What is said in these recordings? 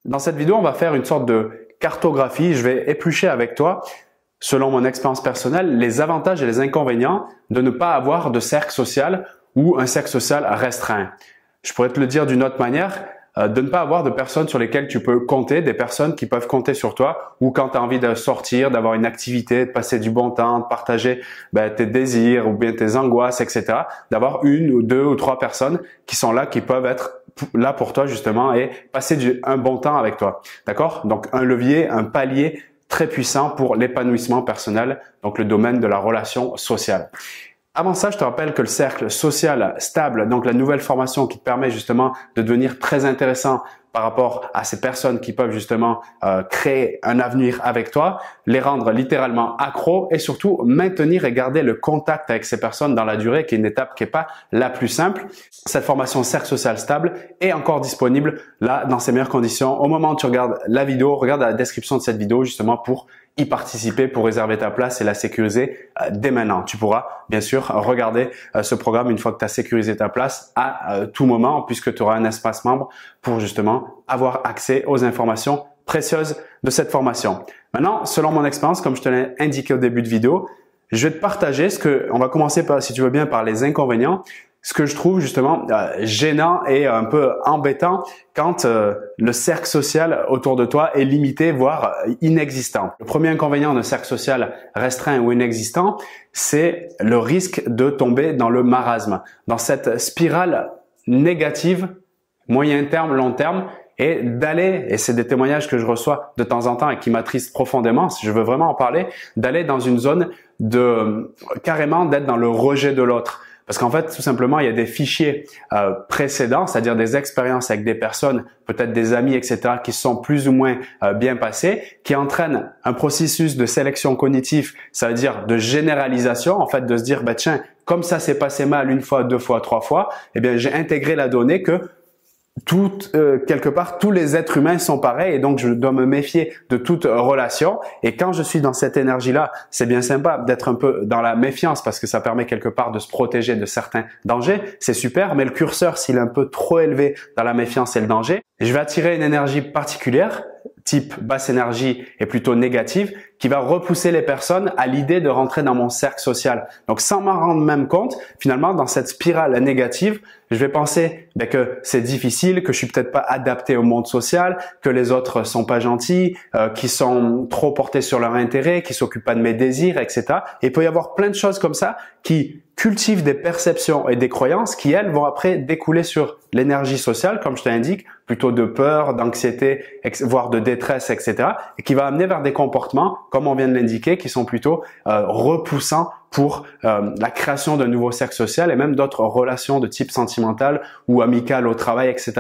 Dans cette vidéo, on va faire une sorte de cartographie. Je vais éplucher avec toi, selon mon expérience personnelle, les avantages et les inconvénients de ne pas avoir de cercle social ou un cercle social restreint. Je pourrais te le dire d'une autre manière, de ne pas avoir de personnes sur lesquelles tu peux compter, des personnes qui peuvent compter sur toi, ou quand tu as envie de sortir, d'avoir une activité, de passer du bon temps, de partager tes désirs ou bien tes angoisses, etc. D'avoir une ou deux ou trois personnes qui sont là, qui peuvent être là pour toi justement et passer un bon temps avec toi. D'accord? Donc un levier, un palier très puissant pour l'épanouissement personnel, donc le domaine de la relation sociale. Avant ça, je te rappelle que le cercle social stable, donc la nouvelle formation qui te permet justement de devenir très intéressant par rapport à ces personnes qui peuvent justement créer un avenir avec toi, les rendre littéralement accros et surtout maintenir et garder le contact avec ces personnes dans la durée, qui est une étape qui n'est pas la plus simple. Cette formation cercle social stable est encore disponible là dans ses meilleures conditions. Au moment où tu regardes la vidéo, regarde la description de cette vidéo justement pour y participer, pour réserver ta place et la sécuriser dès maintenant. Tu pourras bien sûr regarder ce programme une fois que tu as sécurisé ta place à tout moment, puisque tu auras un espace membre pour justement avoir accès aux informations précieuses de cette formation. Maintenant, selon mon expérience, comme je te l'ai indiqué au début de vidéo, je vais te partager on va commencer par, si tu veux bien, par les inconvénients. Ce que je trouve justement gênant et un peu embêtant quand le cercle social autour de toi est limité, voire inexistant. Le premier inconvénient d'un cercle social restreint ou inexistant, c'est le risque de tomber dans le marasme, dans cette spirale négative, moyen terme, long terme, et d'aller, et c'est des témoignages que je reçois de temps en temps et qui m'attristent profondément, si je veux vraiment en parler, d'aller dans une zone carrément d'être dans le rejet de l'autre. Parce qu'en fait, tout simplement, il y a des fichiers précédents, c'est-à-dire des expériences avec des personnes, peut-être des amis, etc., qui sont plus ou moins bien passés, qui entraînent un processus de sélection cognitive, ça veut dire de généralisation, en fait, de se dire, tiens, comme ça s'est passé mal une fois, deux fois, trois fois, eh bien, j'ai intégré la donnée que quelque part, tous les êtres humains sont pareils et donc je dois me méfier de toute relation. Et quand je suis dans cette énergie-là, c'est bien sympa d'être un peu dans la méfiance parce que ça permet quelque part de se protéger de certains dangers. C'est super, mais le curseur, s'il est un peu trop élevé dans la méfiance et le danger, je vais attirer une énergie particulière, type basse énergie et plutôt négative, qui va repousser les personnes à l'idée de rentrer dans mon cercle social. Donc sans m'en rendre même compte, finalement, dans cette spirale négative, je vais penser que c'est difficile, que je suis peut-être pas adapté au monde social, que les autres sont pas gentils, qui sont trop portés sur leur intérêt, qui s'occupent pas de mes désirs, etc. Et il peut y avoir plein de choses comme ça qui cultivent des perceptions et des croyances qui, elles, vont après découler sur l'énergie sociale, comme je t'indique, plutôt de peur, d'anxiété, voire de détresse, etc. et qui va amener vers des comportements, comme on vient de l'indiquer, qui sont plutôt repoussants pour la création d'un nouveau cercle social et même d'autres relations de type sentimental ou amical au travail, etc.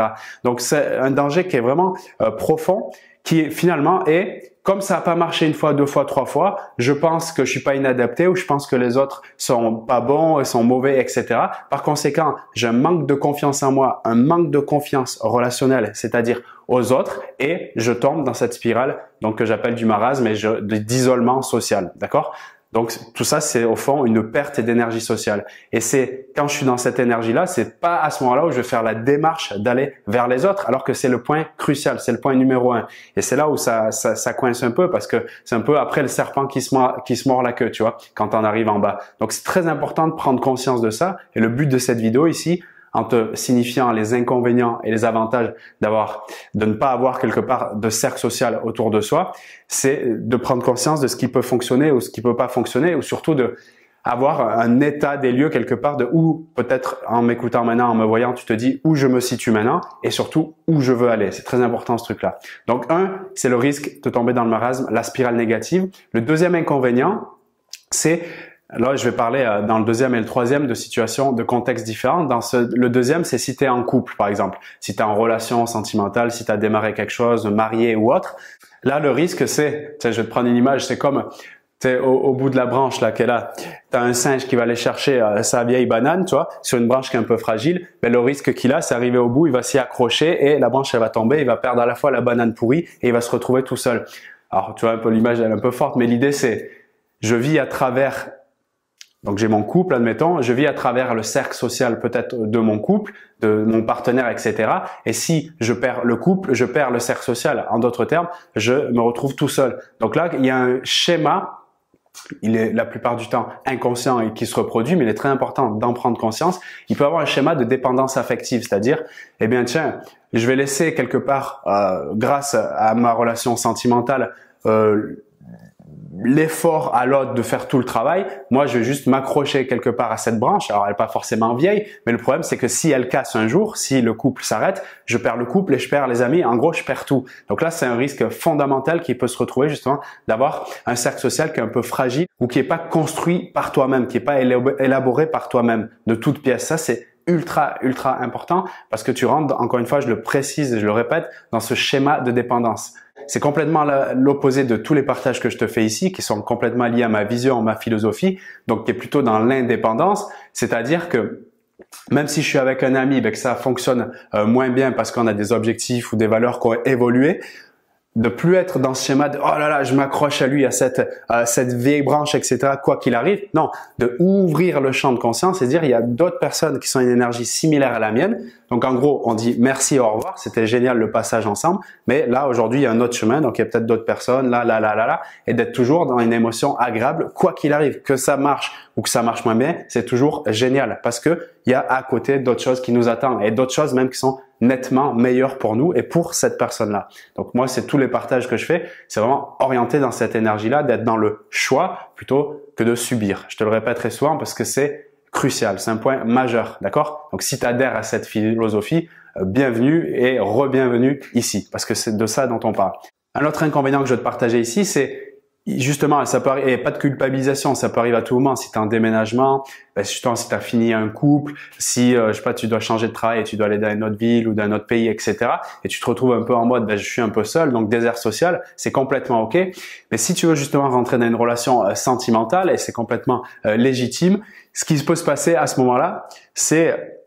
Donc, c'est un danger qui est vraiment profond, qui finalement est, comme ça n'a pas marché une fois, deux fois, trois fois, je pense que je suis pas inadapté ou je pense que les autres sont pas bons, sont mauvais, etc. Par conséquent, j'ai un manque de confiance en moi, un manque de confiance relationnelle, c'est-à-dire aux autres, et je tombe dans cette spirale donc que j'appelle du marasme et d'isolement social, d'accord? Donc tout ça, c'est au fond une perte d'énergie sociale. Et c'est quand je suis dans cette énergie-là, c'est pas à ce moment-là où je vais faire la démarche d'aller vers les autres, alors que c'est le point crucial, c'est le point numéro 1. Et c'est là où ça coince un peu parce que c'est un peu après le serpent qui se mord la queue, tu vois, quand on arrive en bas. Donc c'est très important de prendre conscience de ça. Et le but de cette vidéo ici, en te signifiant les inconvénients et les avantages de ne pas avoir quelque part de cercle social autour de soi, c'est de prendre conscience de ce qui peut fonctionner ou ce qui peut pas fonctionner, ou surtout de avoir un état des lieux quelque part de où, peut-être en m'écoutant maintenant, en me voyant, tu te dis où je me situe maintenant et surtout où je veux aller. C'est très important ce truc-là. Donc c'est le risque de tomber dans le marasme, la spirale négative. Le deuxième inconvénient, c'est là, je vais parler dans le deuxième et le troisième de situations, de contextes différents. Le deuxième, c'est si tu es en couple, par exemple. Si tu es en relation sentimentale, si tu as démarré quelque chose, marié ou autre. Là, le risque, c'est, je vais te prendre une image, c'est comme au bout de la branche là qu'elle a, t'as un singe qui va aller chercher sa vieille banane, tu vois, sur une branche qui est un peu fragile. Ben le risque qu'il a, c'est arriver au bout, il va s'y accrocher et la branche elle va tomber, il va perdre à la fois la banane pourrie et il va se retrouver tout seul. Alors tu vois un peu l'image, elle est un peu forte, mais l'idée c'est, je vis à travers Donc j'ai mon couple, admettons, je vis à travers le cercle social peut-être de mon couple, de mon partenaire, etc. Et si je perds le couple, je perds le cercle social. En d'autres termes, je me retrouve tout seul. Donc là, il y a un schéma, il est la plupart du temps inconscient et qui se reproduit, mais il est très important d'en prendre conscience. Il peut avoir un schéma de dépendance affective, c'est-à-dire, eh bien tiens, je vais laisser quelque part, grâce à ma relation sentimentale, l'effort à l'autre de faire tout le travail. Moi, je vais juste m'accrocher quelque part à cette branche. Alors, elle n'est pas forcément vieille, mais le problème, c'est que si elle casse un jour, si le couple s'arrête, je perds le couple et je perds les amis. En gros, je perds tout. Donc là, c'est un risque fondamental qui peut se retrouver justement d'avoir un cercle social qui est un peu fragile ou qui n'est pas construit par toi-même, qui n'est pas élaboré par toi-même de toutes pièces. Ça, c'est ultra important parce que tu rentres, encore une fois, je le précise et je le répète, dans ce schéma de dépendance. C'est complètement l'opposé de tous les partages que je te fais ici, qui sont complètement liés à ma vision, à ma philosophie, donc qui est plutôt dans l'indépendance, c'est-à-dire que même si je suis avec un ami, que ça fonctionne moins bien parce qu'on a des objectifs ou des valeurs qui ont évolué, de plus être dans ce schéma de « oh là là, je m'accroche à lui, à cette vieille branche, etc. » quoi qu'il arrive. Non, de ouvrir le champ de conscience et dire il y a d'autres personnes qui sont une énergie similaire à la mienne. Donc en gros, on dit merci, au revoir, c'était génial le passage ensemble, mais là aujourd'hui il y a un autre chemin, donc il y a peut-être d'autres personnes, là, et d'être toujours dans une émotion agréable, quoi qu'il arrive, que ça marche ou que ça marche moins bien, c'est toujours génial parce que il y a à côté d'autres choses qui nous attendent et d'autres choses même qui sont nettement meilleures pour nous et pour cette personne-là. Donc moi, c'est tous les partages que je fais, c'est vraiment orienté dans cette énergie-là, d'être dans le choix plutôt que de subir. Je te le répète très souvent parce que c'est crucial, c'est un point majeur, d'accord? Donc si tu adhères à cette philosophie, bienvenue et re-bienvenue ici, parce que c'est de ça dont on parle. Un autre inconvénient que je vais te partager ici, c'est justement, ça peut arriver, et pas de culpabilisation, ça peut arriver à tout moment. Si tu as un déménagement, justement, si tu as fini un couple, si, je sais pas, tu dois changer de travail et tu dois aller dans une autre ville ou dans un autre pays, etc. Et tu te retrouves un peu en mode, je suis un peu seul, donc désert social, c'est complètement OK. Mais si tu veux justement rentrer dans une relation sentimentale, et c'est complètement légitime, ce qui peut se passer à ce moment-là, c'est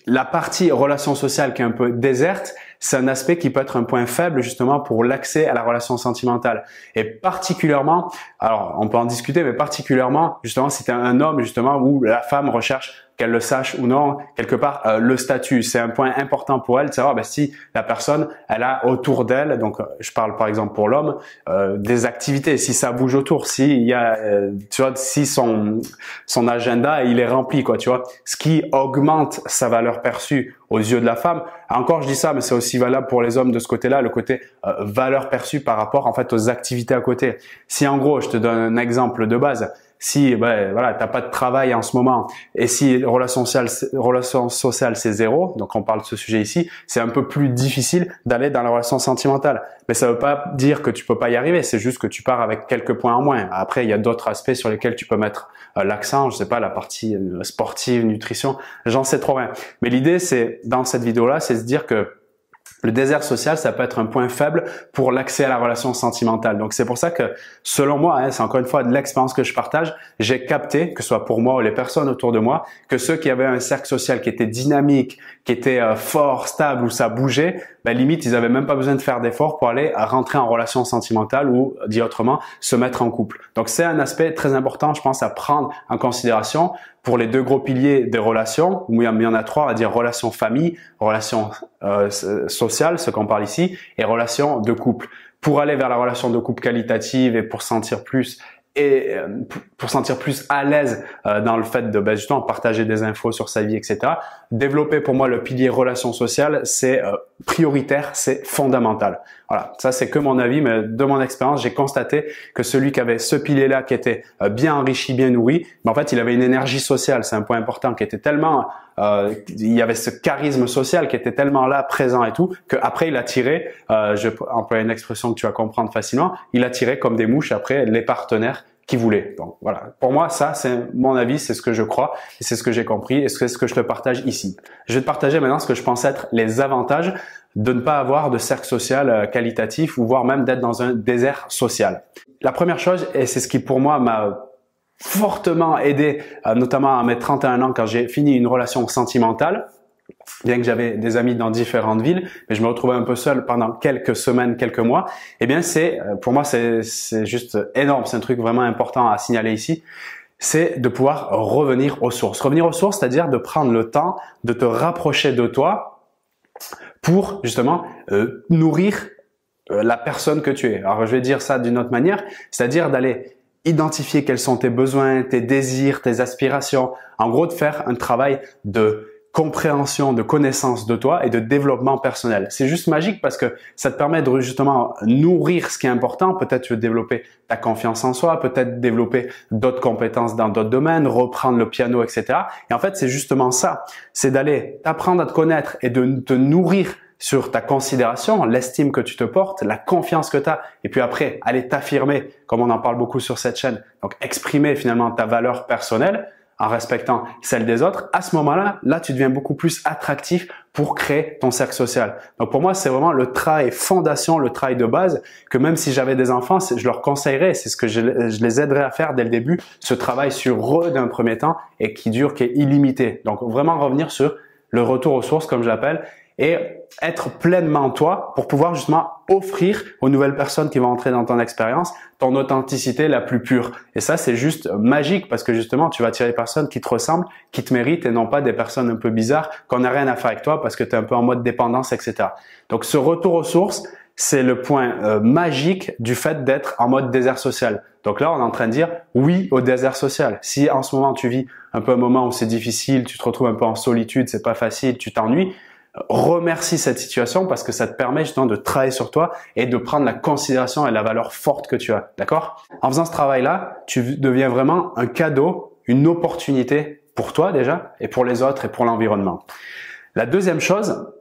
la partie relation sociale qui est un peu déserte, c'est un aspect qui peut être un point faible justement pour l'accès à la relation sentimentale. Et particulièrement, alors on peut en discuter, mais particulièrement justement si tu es un homme justement où la femme recherche qu'elle le sache ou non, quelque part, le statut. C'est un point important pour elle de savoir si la personne, elle a autour d'elle, donc je parle par exemple pour l'homme, des activités, si ça bouge autour, si il y a, tu vois, si son agenda, il est rempli, quoi, tu vois, ce qui augmente sa valeur perçue aux yeux de la femme. Encore, je dis ça, mais c'est aussi valable pour les hommes de ce côté-là, le côté valeur perçue par rapport, en fait, aux activités à côté. Si en gros, je te donne un exemple de base, si voilà, t'as pas de travail en ce moment et si relation sociale c'est zéro, donc on parle de ce sujet ici, c'est un peu plus difficile d'aller dans la relation sentimentale. Mais ça veut pas dire que tu peux pas y arriver, c'est juste que tu pars avec quelques points en moins. Après, il y a d'autres aspects sur lesquels tu peux mettre l'accent, je sais pas, la partie sportive, nutrition, j'en sais trop rien. Mais l'idée, c'est dans cette vidéo-là, c'est de se dire que le désert social, ça peut être un point faible pour l'accès à la relation sentimentale. Donc, c'est pour ça que, selon moi, c'est encore une fois de l'expérience que je partage, j'ai capté, que ce soit pour moi ou les personnes autour de moi, que ceux qui avaient un cercle social qui était dynamique, qui était fort, stable, où ça bougeait, limite, ils avaient même pas besoin de faire d'efforts pour aller rentrer en relation sentimentale ou, dit autrement, se mettre en couple. Donc, c'est un aspect très important, je pense, à prendre en considération pour les deux gros piliers des relations, où il y en a trois, on va dire relation famille, relation sociale, ce qu'on parle ici, et relation de couple. Pour aller vers la relation de couple qualitative et pour sentir plus à l'aise dans le fait de justement partager des infos sur sa vie, etc. Développer pour moi le pilier relation sociale, c'est prioritaire, c'est fondamental. Voilà, ça c'est que mon avis, mais de mon expérience, j'ai constaté que celui qui avait ce pilier-là, qui était bien enrichi, bien nourri, en fait, il avait une énergie sociale, c'est un point important, qui était tellement, il y avait ce charisme social qui était tellement là, présent et tout, qu'après il attirait, je emploie une expression que tu vas comprendre facilement, il attirait comme des mouches après les partenaires qui voulait. Donc voilà, pour moi ça c'est mon avis, c'est ce que je crois et c'est ce que j'ai compris et c'est ce que je te partage ici. Je vais te partager maintenant ce que je pense être les avantages de ne pas avoir de cercle social qualitatif ou voire même d'être dans un désert social. La première chose, et c'est ce qui pour moi m'a fortement aidé, notamment à mes 31 ans quand j'ai fini une relation sentimentale, bien que j'avais des amis dans différentes villes, mais je me retrouvais un peu seul pendant quelques semaines, quelques mois, eh bien pour moi c'est juste énorme, c'est un truc vraiment important à signaler ici. c'est de pouvoir revenir aux sources. Revenir aux sources, c'est-à-dire de prendre le temps de te rapprocher de toi pour justement nourrir la personne que tu es. Alors je vais dire ça d'une autre manière, c'est-à-dire d'aller identifier quels sont tes besoins, tes désirs, tes aspirations. En gros, de faire un travail de compréhension, de connaissance de toi et de développement personnel. C'est juste magique parce que ça te permet de justement nourrir ce qui est important. Peut-être tu veux développer ta confiance en soi, peut-être développer d'autres compétences dans d'autres domaines, reprendre le piano, etc. Et en fait, c'est justement ça. C'est d'aller t'apprendre à te connaître et de te nourrir sur ta considération, l'estime que tu te portes, la confiance que tu as, et puis après, aller t'affirmer, comme on en parle beaucoup sur cette chaîne. Donc, exprimer finalement ta valeur personnelle en respectant celle des autres. À ce moment-là, là, tu deviens beaucoup plus attractif pour créer ton cercle social. Donc, pour moi, c'est vraiment le travail fondation, le travail de base, que même si j'avais des enfants, je leur conseillerais, c'est ce que je les aiderais à faire dès le début, ce travail sur eux d'un premier temps et qui est illimité. Donc, vraiment revenir sur le retour aux sources, comme je l'appelle, et être pleinement toi pour pouvoir justement offrir aux nouvelles personnes qui vont entrer dans ton expérience ton authenticité la plus pure. Et ça, c'est juste magique parce que justement, tu vas attirer des personnes qui te ressemblent, qui te méritent et non pas des personnes un peu bizarres qu'on n'a rien à faire avec toi parce que tu es un peu en mode dépendance, etc. Donc, ce retour aux sources, c'est le point magique du fait d'être en mode désert social. Donc là, on est en train de dire oui au désert social. Si en ce moment, tu vis un peu un moment où c'est difficile, tu te retrouves un peu en solitude, c'est pas facile, tu t'ennuies, remercie cette situation parce que ça te permet justement de travailler sur toi et de prendre la considération et la valeur forte que tu as. D'accord? En faisant ce travail-là, tu deviens vraiment un cadeau, une opportunité pour toi déjà et pour les autres et pour l'environnement. La deuxième chose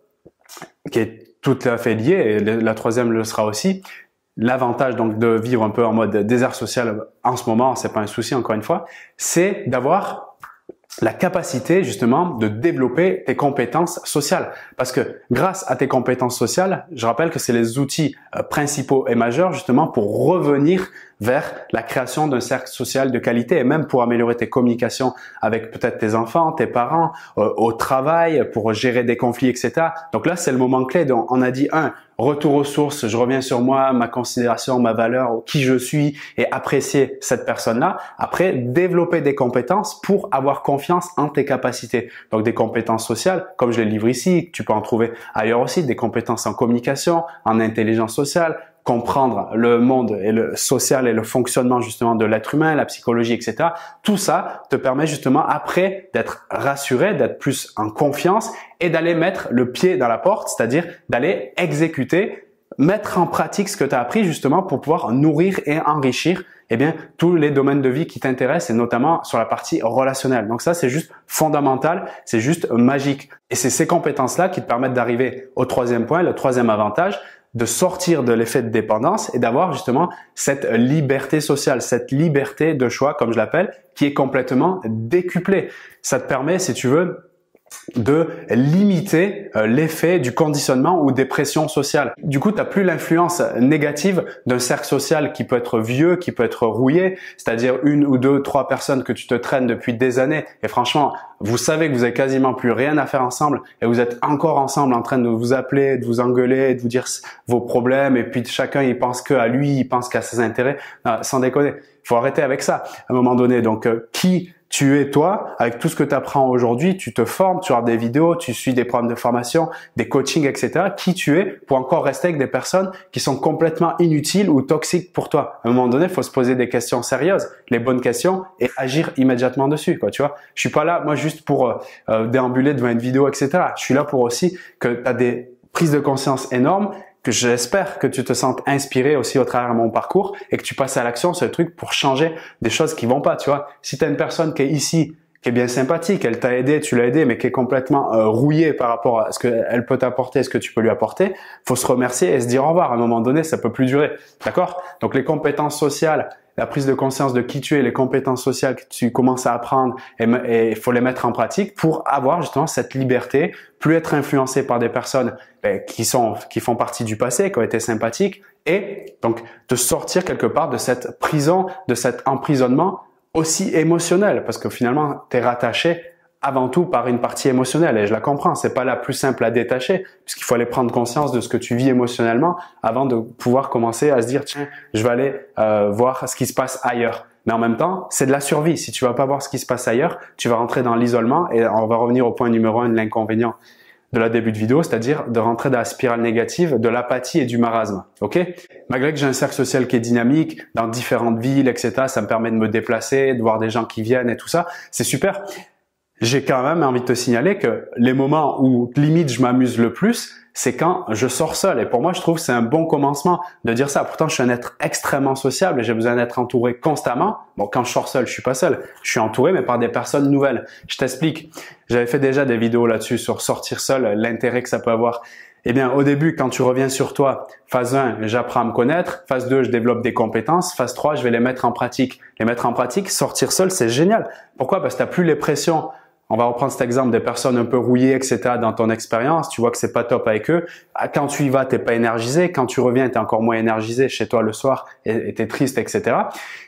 qui est tout à fait liée, et la troisième le sera aussi, l'avantage donc de vivre un peu en mode désert social en ce moment, c'est pas un souci encore une fois, c'est d'avoir la capacité justement de développer tes compétences sociales. Parce que grâce à tes compétences sociales, je rappelle que c'est les outils principaux et majeurs justement pour revenir vers la création d'un cercle social de qualité et même pour améliorer tes communications avec peut-être tes enfants, tes parents, au travail, pour gérer des conflits, etc. Donc là, c'est le moment clé. Donc, on a dit retour aux sources, je reviens sur moi, ma considération, ma valeur, qui je suis et apprécier cette personne-là. Après, développer des compétences pour avoir confiance en tes capacités. Donc des compétences sociales, comme je les livre ici, tu peux en trouver ailleurs aussi, des compétences en communication, en intelligence sociale, comprendre le monde et le social et le fonctionnement justement de l'être humain, la psychologie, etc. Tout ça te permet justement après d'être rassuré, d'être plus en confiance et d'aller mettre le pied dans la porte, c'est-à-dire d'aller exécuter, mettre en pratique ce que tu as appris justement pour pouvoir nourrir et enrichir tous les domaines de vie qui t'intéressent et notamment sur la partie relationnelle. Donc ça, c'est juste fondamental, c'est juste magique. Et c'est ces compétences-là qui te permettent d'arriver au troisième point, le troisième avantage, de sortir de l'effet de dépendance et d'avoir justement cette liberté sociale, cette liberté de choix, comme je l'appelle, qui est complètement décuplée. Ça te permet, si tu veux, de limiter l'effet du conditionnement ou des pressions sociales. Du coup, tu n'as plus l'influence négative d'un cercle social qui peut être vieux, qui peut être rouillé, c'est-à-dire une ou deux, trois personnes que tu te traînes depuis des années et franchement, vous savez que vous avez quasiment plus rien à faire ensemble et vous êtes encore ensemble en train de vous appeler, de vous engueuler, de vous dire vos problèmes et puis chacun il pense que à lui, il pense qu'à ses intérêts. Non, sans déconner, il faut arrêter avec ça à un moment donné. Donc, qui tu es toi, avec tout ce que tu apprends aujourd'hui, tu te formes, tu regardes des vidéos, tu suis des programmes de formation, des coachings, etc. Qui tu es pour encore rester avec des personnes qui sont complètement inutiles ou toxiques pour toi. À un moment donné, il faut se poser des questions sérieuses, les bonnes questions et agir immédiatement dessus, quoi, tu vois. Je suis pas là, moi, juste pour déambuler devant une vidéo, etc. Je suis là pour aussi que tu as des prises de conscience énormes, que j'espère que tu te sentes inspiré aussi au travers de mon parcours et que tu passes à l'action sur le truc pour changer des choses qui vont pas, tu vois. Si tu as une personne qui est ici, qui est bien sympathique, elle t'a aidé, tu l'as aidé, mais qui est complètement rouillée par rapport à ce qu'elle peut t'apporter, ce que tu peux lui apporter, faut se remercier et se dire au revoir. À un moment donné, ça peut plus durer, d'accord? Donc les compétences sociales, la prise de conscience de qui tu es, les compétences sociales que tu commences à apprendre et il faut les mettre en pratique pour avoir justement cette liberté, plus être influencé par des personnes qui font partie du passé, qui ont été sympathiques et donc de sortir quelque part de cette prison, de cet emprisonnement aussi émotionnel parce que finalement tu es rattaché avant tout par une partie émotionnelle et je la comprends, c'est pas la plus simple à détacher puisqu'il faut aller prendre conscience de ce que tu vis émotionnellement avant de pouvoir commencer à se dire tiens, je vais aller voir ce qui se passe ailleurs. Mais en même temps, c'est de la survie. Si tu vas pas voir ce qui se passe ailleurs, tu vas rentrer dans l'isolement et on va revenir au point numéro 1 de l'inconvénient de la début de vidéo, c'est-à-dire de rentrer dans la spirale négative de l'apathie et du marasme. Ok? Malgré que j'ai un cercle social qui est dynamique, dans différentes villes, etc., ça me permet de me déplacer, de voir des gens qui viennent et tout ça, c'est super. J'ai quand même envie de te signaler que les moments où limite je m'amuse le plus, c'est quand je sors seul. Et pour moi, je trouve que c'est un bon commencement de dire ça. Pourtant, je suis un être extrêmement sociable et j'ai besoin d'être entouré constamment. Bon, quand je sors seul, je suis pas seul. Je suis entouré, mais par des personnes nouvelles. Je t'explique. J'avais fait déjà des vidéos là-dessus sur sortir seul, l'intérêt que ça peut avoir. Eh bien, au début, quand tu reviens sur toi, phase 1, j'apprends à me connaître. Phase 2, je développe des compétences. Phase 3, je vais les mettre en pratique. Les mettre en pratique, sortir seul, c'est génial. Pourquoi? Parce que tu n'as plus les pressions. On va reprendre cet exemple des personnes un peu rouillées, etc. dans ton expérience. Tu vois que c'est pas top avec eux. Quand tu y vas, t'es pas énergisé. Quand tu reviens, t'es encore moins énergisé chez toi le soir et t'es triste, etc.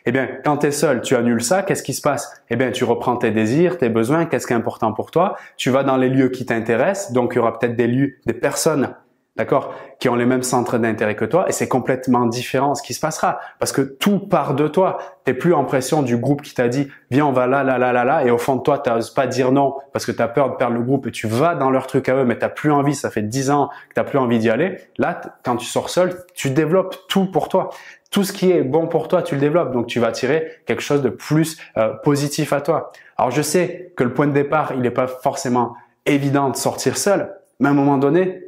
Eh bien, quand t'es seul, tu annules ça. Qu'est-ce qui se passe? Eh bien, tu reprends tes désirs, tes besoins. Qu'est-ce qui est important pour toi? Tu vas dans les lieux qui t'intéressent. Donc, il y aura peut-être des lieux, des personnes, d'accord, qui ont les mêmes centres d'intérêt que toi et c'est complètement différent ce qui se passera parce que tout part de toi. T'es plus en pression du groupe qui t'a dit viens on va là et au fond de toi t'oses pas dire non parce que t'as peur de perdre le groupe et tu vas dans leur truc à eux mais t'as plus envie, ça fait 10 ans que t'as plus envie d'y aller. Là, quand tu sors seul, tu développes tout pour toi. Tout ce qui est bon pour toi, tu le développes. Donc, tu vas tirer quelque chose de plus positif à toi. Alors, je sais que le point de départ, il n'est pas forcément évident de sortir seul, mais à un moment donné,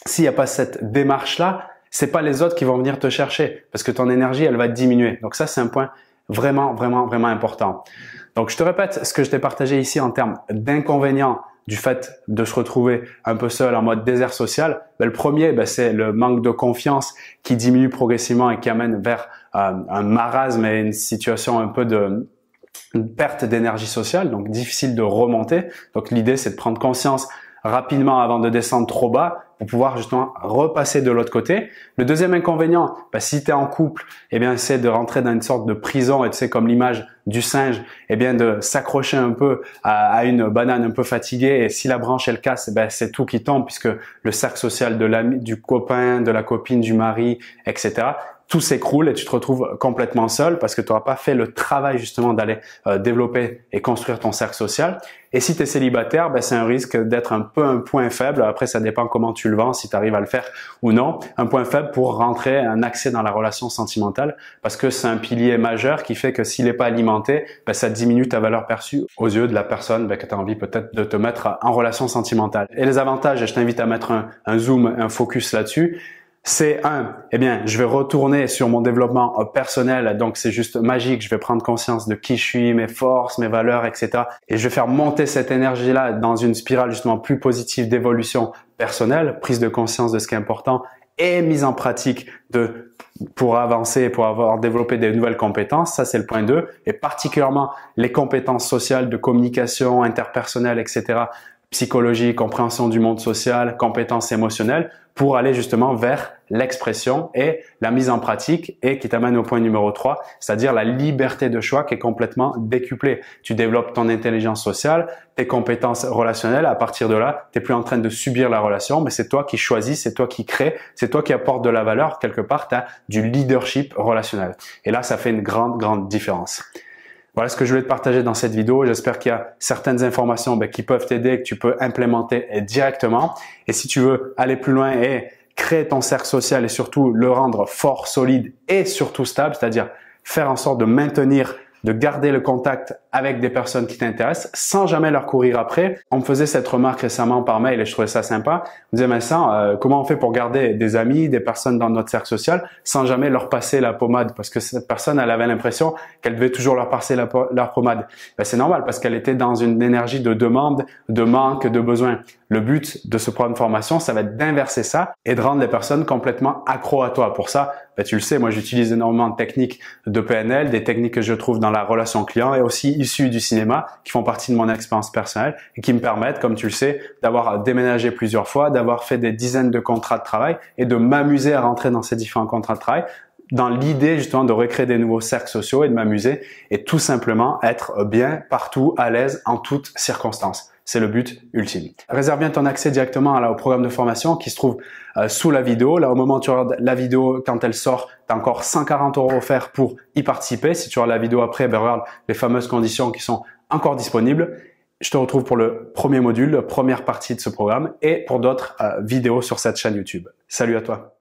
s'il n'y a pas cette démarche-là, c'est pas les autres qui vont venir te chercher parce que ton énergie, elle va diminuer. Donc ça, c'est un point vraiment important. Donc, je te répète ce que je t'ai partagé ici en termes d'inconvénients du fait de se retrouver un peu seul en mode désert social. Le premier, c'est le manque de confiance qui diminue progressivement et qui amène vers un marasme et une situation un peu de une perte d'énergie sociale, donc difficile de remonter. Donc, l'idée, c'est de prendre conscience rapidement avant de descendre trop bas pour pouvoir justement repasser de l'autre côté. Le deuxième inconvénient, si tu es en couple, eh bien c'est de rentrer dans une sorte de prison et tu sais comme l'image du singe, eh bien de s'accrocher un peu à une banane un peu fatiguée et si la branche elle casse, c'est tout qui tombe puisque le cercle social de l'ami, du copain, de la copine, du mari, etc. tout s'écroule et tu te retrouves complètement seul parce que tu n'auras pas fait le travail justement d'aller développer et construire ton cercle social. Et si tu es célibataire, c'est un risque d'être un peu un point faible. Après, ça dépend comment tu le vends, si tu arrives à le faire ou non. Un point faible pour rentrer, un accès dans la relation sentimentale parce que c'est un pilier majeur qui fait que s'il n'est pas alimenté, ça diminue ta valeur perçue aux yeux de la personne que tu as envie peut-être de te mettre en relation sentimentale. Et les avantages, et je t'invite à mettre un zoom, un focus là-dessus. C'est je vais retourner sur mon développement personnel, donc c'est juste magique, je vais prendre conscience de qui je suis, mes forces, mes valeurs, etc. Et je vais faire monter cette énergie-là dans une spirale justement plus positive d'évolution personnelle, prise de conscience de ce qui est important et mise en pratique pour avancer, pour avoir développé des nouvelles compétences. Ça, c'est le point 2. Et particulièrement les compétences sociales de communication, interpersonnelle, etc., psychologie, compréhension du monde social, compétences émotionnelles, pour aller justement vers l'expression et la mise en pratique et qui t'amène au point numéro 3, c'est-à-dire la liberté de choix qui est complètement décuplée. Tu développes ton intelligence sociale, tes compétences relationnelles. À partir de là, tu n'es plus en train de subir la relation, mais c'est toi qui choisis, c'est toi qui crées, c'est toi qui apportes de la valeur. Quelque part, tu as du leadership relationnel. Et là, ça fait une grande différence. Voilà ce que je voulais te partager dans cette vidéo. J'espère qu'il y a certaines informations qui peuvent t'aider et que tu peux implémenter directement. Et si tu veux aller plus loin et créer ton cercle social et surtout le rendre fort, solide et surtout stable, c'est-à-dire faire en sorte de maintenir, de garder le contact avec des personnes qui t'intéressent sans jamais leur courir après. On me faisait cette remarque récemment par mail et je trouvais ça sympa. On me disait, Vincent, comment on fait pour garder des amis, des personnes dans notre cercle social sans jamais leur passer la pommade? Parce que cette personne, elle avait l'impression qu'elle devait toujours leur passer leur pommade. C'est normal parce qu'elle était dans une énergie de demande, de manque, de besoin. Le but de ce programme de formation, ça va être d'inverser ça et de rendre les personnes complètement accro à toi. Pour ça, tu le sais, moi j'utilise énormément de techniques de PNL, des techniques que je trouve dans la relation client et aussi issues du cinéma qui font partie de mon expérience personnelle et qui me permettent, comme tu le sais, d'avoir déménagé plusieurs fois, d'avoir fait des dizaines de contrats de travail et de m'amuser à rentrer dans ces différents contrats de travail dans l'idée justement de recréer des nouveaux cercles sociaux et de m'amuser et tout simplement être bien partout, à l'aise en toutes circonstances. C'est le but ultime. Réserve bien ton accès directement au programme de formation qui se trouve sous la vidéo. Là, au moment où tu regardes la vidéo, quand elle sort, tu as encore 140 € offerts pour y participer. Si tu regardes la vidéo après, regarde les fameuses conditions qui sont encore disponibles. Je te retrouve pour le premier module, la première partie de ce programme et pour d'autres vidéos sur cette chaîne YouTube. Salut à toi!